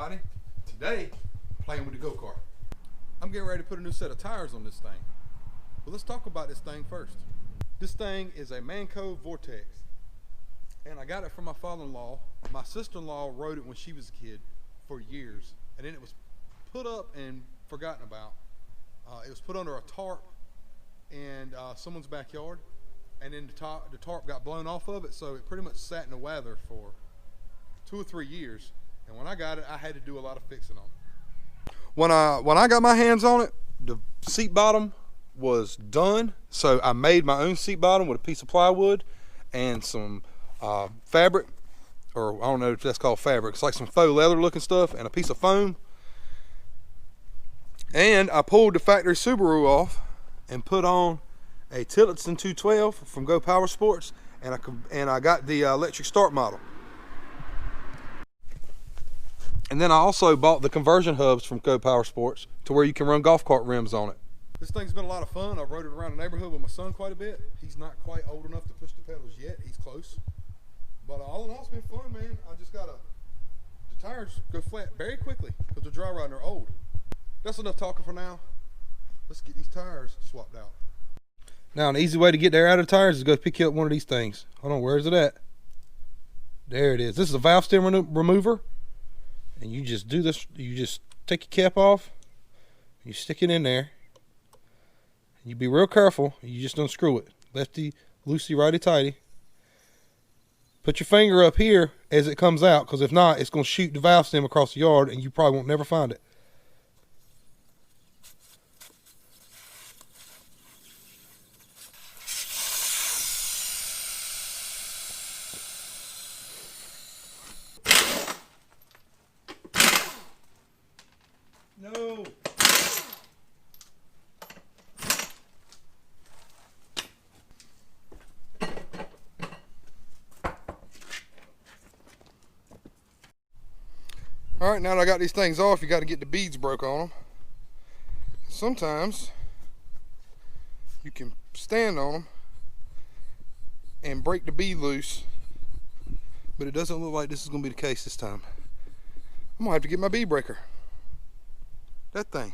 everybody. Today, playing with the go-kart. I'm getting ready to put a new set of tires on this thing. But let's talk about this thing first. This thing is a Manco Vortex. And I got it from my father-in-law. My sister-in-law rode it when she was a kid for years. And then it was put up and forgotten about. It was put under a tarp in someone's backyard. And then the tarp got blown off of it, so it pretty much sat in the weather for 2 or 3 years. And when I got it, I had to do a lot of fixing on it. When I got my hands on it, the seat bottom was done. So I made my own seat bottom with a piece of plywood and some fabric, or I don't know if that's called fabric. It's like some faux leather looking stuff and a piece of foam. And I pulled the factory Subaru off and put on a Tillotson 212 from Go Power Sports, and I got the electric start model. And then I also bought the conversion hubs from Go Power Sports to where you can run golf cart rims on it. This thing's been a lot of fun. I've rode it around the neighborhood with my son quite a bit. He's not quite old enough to push the pedals yet. He's close. But all in all, it's been fun, man. I just gotta, the tires go flat very quickly because they're dry rotting, they're old. That's enough talking for now. Let's get these tires swapped out. Now, an easy way to get there out of the tires is go pick you up one of these things. Hold on, where is it at? There it is. This is a valve stem remover. And you just do this, you just take your cap off, you stick it in there. You be real careful, you just don't screw it. Lefty, loosey, righty, tighty. Put your finger up here as it comes out, because if not, it's going to shoot the valve stem across the yard and you probably won't never find it. No. All right, now that I got these things off, you got to get the beads broke on them. Sometimes you can stand on them and break the bead loose, but it doesn't look like this is going to be the case this time. I'm going to have to get my bead breaker. That thing.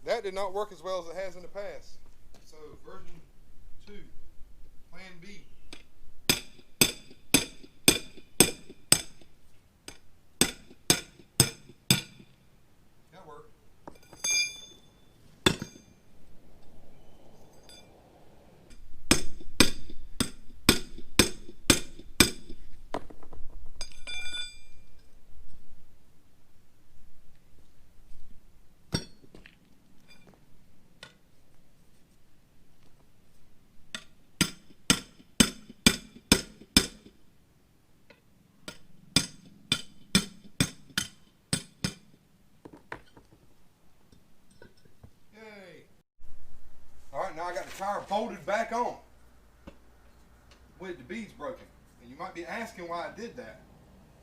That did not work as well as it has in the past. So version 2, plan B. That worked. Now I got the tire bolted back on with the beads broken. And you might be asking why I did that.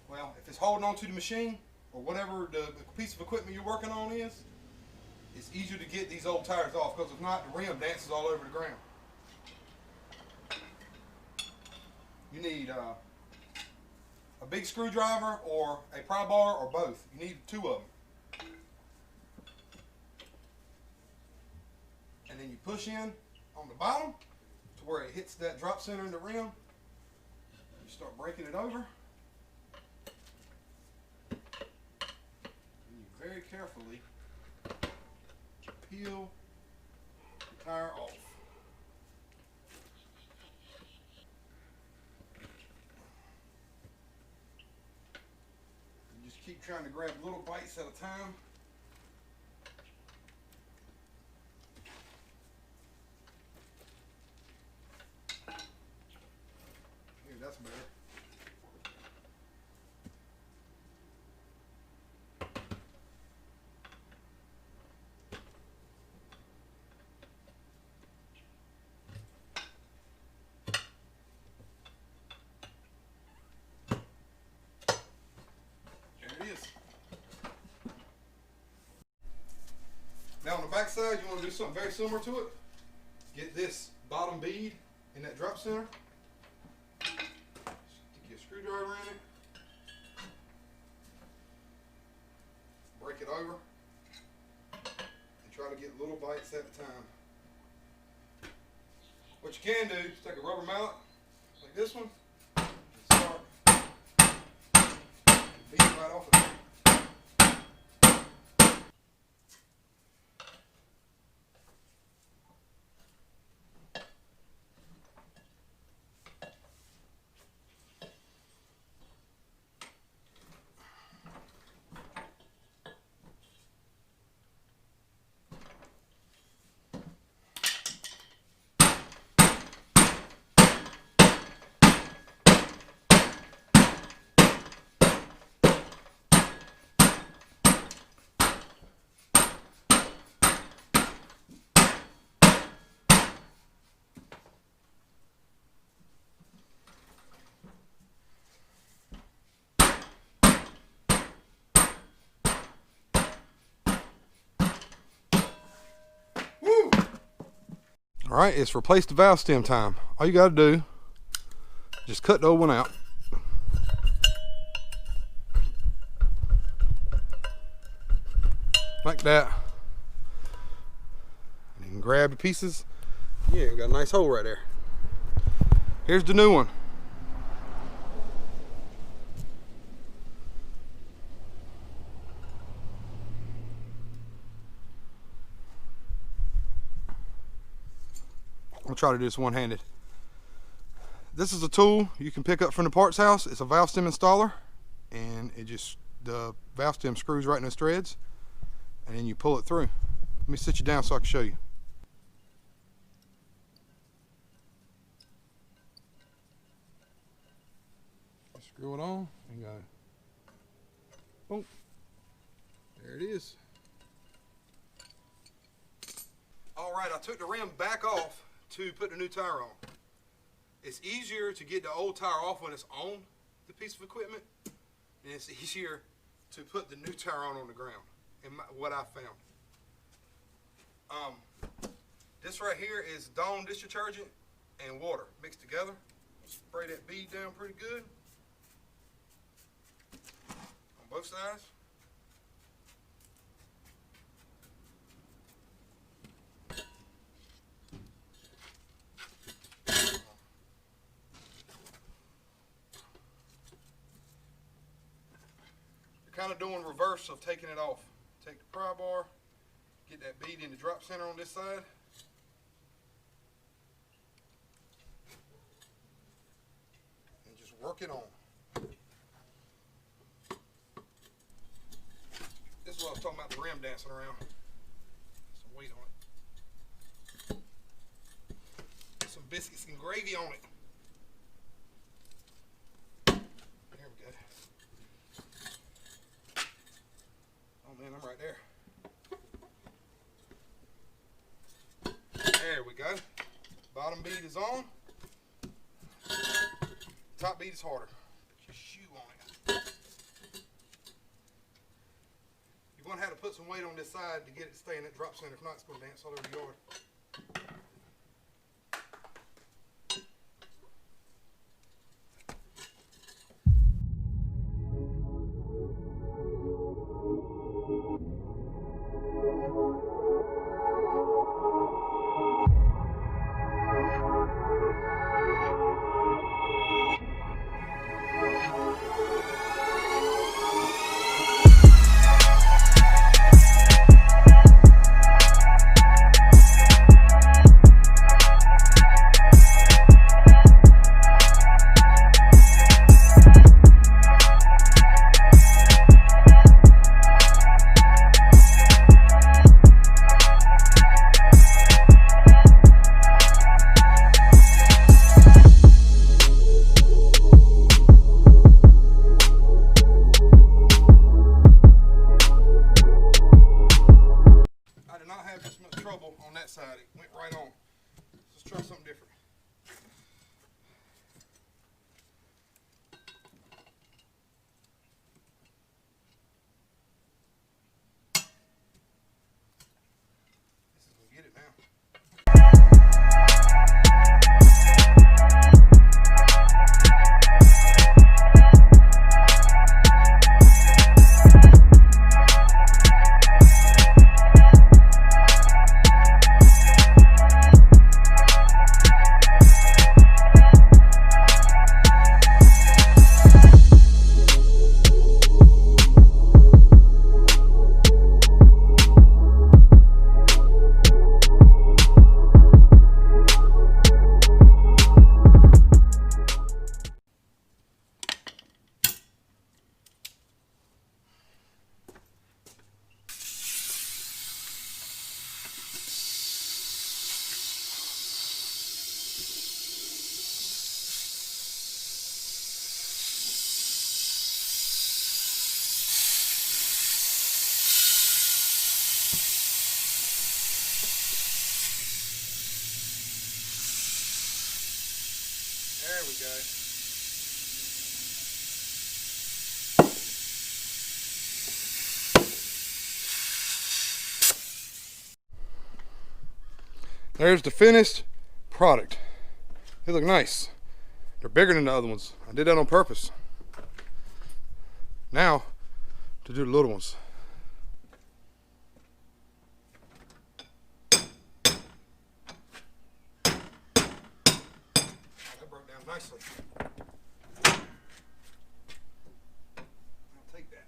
Well, if it's holding on to the machine or whatever the piece of equipment you're working on is, it's easier to get these old tires off, because if not, the rim dances all over the ground. You need a big screwdriver or a pry bar or both. You need 2 of them. And then you push in on the bottom to where it hits that drop center in the rim. You start breaking it over. very carefully peel the tire off. You just keep trying to grab little bites at a time. Here, that's better. Now on the back side, you want to do something very similar to it. Get this bottom bead in that drop center. Stick your screwdriver in it. Break it over. And try to get little bites at a time. What you can do is take a rubber mallet, like this one, and start beating right off of it. All right, it's replace the valve stem time. All you got to do, just cut the old one out. Like that. And you can grab the pieces. Yeah, got a nice hole right there. Here's the new one. I'll try to do this one-handed. This is a tool you can pick up from the parts house. It's a valve stem installer, and the valve stem screws right in those threads, and then you pull it through. Let me sit you down so I can show you. Screw it on and go. Boom. There it is. All right, I took the rim back off to put the new tire on. It's easier to get the old tire off when it's on the piece of equipment, and it's easier to put the new tire on the ground, in what I found. This right here is Dawn dish detergent and water mixed together. Spray that bead down pretty good on both sides. Kind of doing reverse of taking it off. Take the pry bar, get that bead in the drop center on this side. And just work it on. This is what I was talking about, the rim dancing around. Some weight on it. Put some biscuits and gravy on it. Man, I'm right there. There we go. Bottom bead is on. Top bead is harder. Put your shoe on it. You're going to have to put some weight on this side to get it to stay in that drop center. If not, it's going to dance all over the yard. not have this much trouble on that side. It went right on. Let's try something different. This is gonna get it now. There we go. There's the finished product. They look nice. They're bigger than the other ones. I did that on purpose. Now, to do the little ones. That broke down nicely. I'll take that.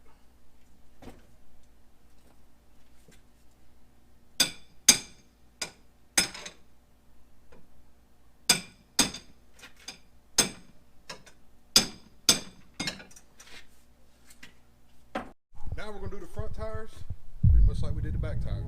Now we're going to do the front tires, pretty much like we did the back tires.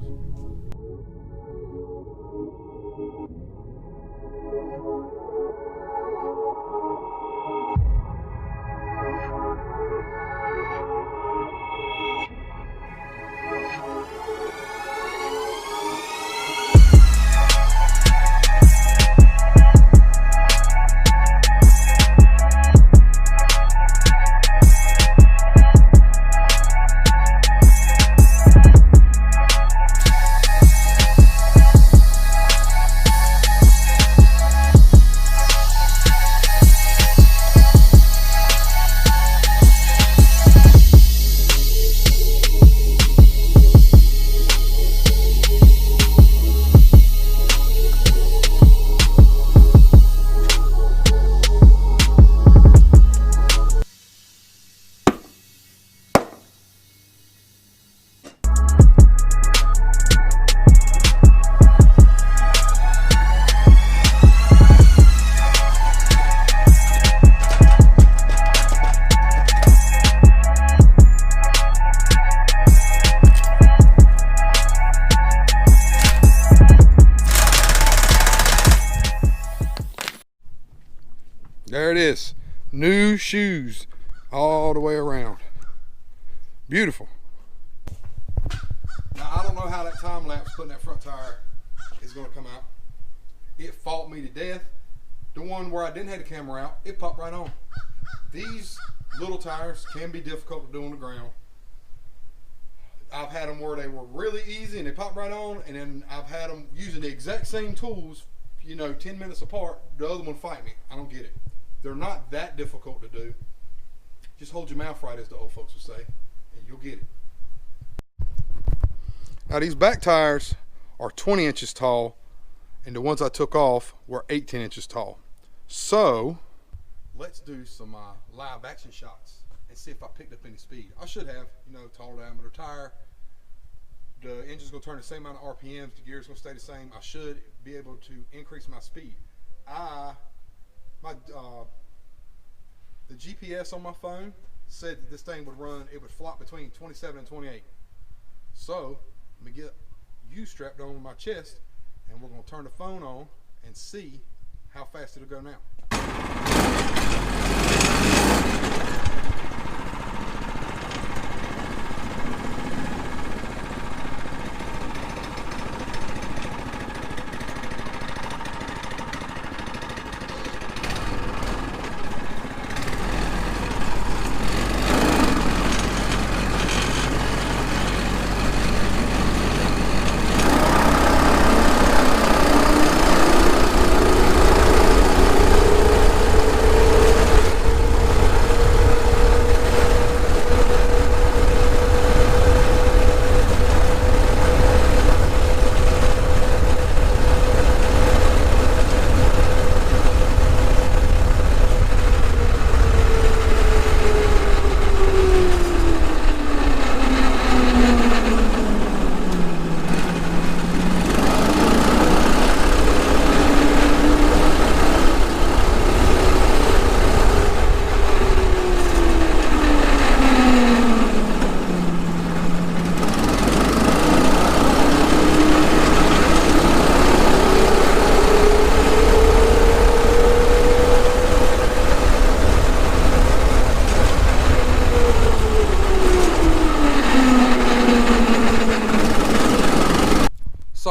There it is. New shoes all the way around. Beautiful. Now, I don't know how that time lapse putting that front tire is going to come out. It fought me to death. The one where I didn't have the camera out, it popped right on. These little tires can be difficult to do on the ground. I've had them where they were really easy and they popped right on, and then I've had them using the exact same tools, you know, 10 minutes apart. The other one fight me. I don't get it. They're not that difficult to do. Just hold your mouth right, as the old folks would say, and you'll get it. Now these back tires are 20 inches tall, and the ones I took off were 18 inches tall. So let's do some live action shots and see if I picked up any speed. I should have, you know, taller diameter tire. The engine's gonna turn the same amount of RPMs. The gear's gonna stay the same. I should be able to increase my speed. The GPS on my phone said that this thing would run, it would flop between 27 and 28. So let me get you strapped on my chest, and we're going to turn the phone on and see how fast it'll go now.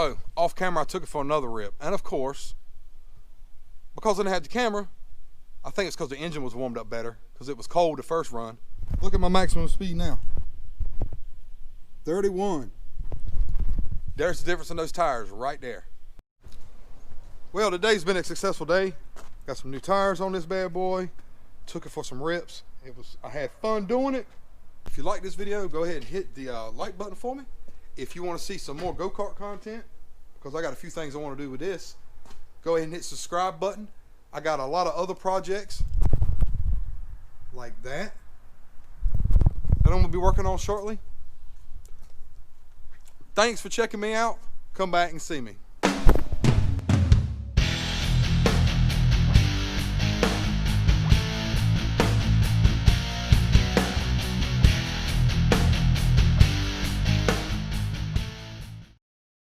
So off camera I took it for another rip, and of course, because I didn't have the camera, I think it's because the engine was warmed up better, because it was cold the first run. Look at my maximum speed now. 31. There's the difference in those tires right there. Well, today's been a successful day. Got some new tires on this bad boy. Took it for some rips. I had fun doing it. If you like this video, go ahead and hit the like button for me. If you want to see some more go-kart content, because I got a few things I want to do with this, go ahead and hit subscribe button. I got a lot of other projects like that I'm going to be working on shortly. Thanks for checking me out. Come back and see me.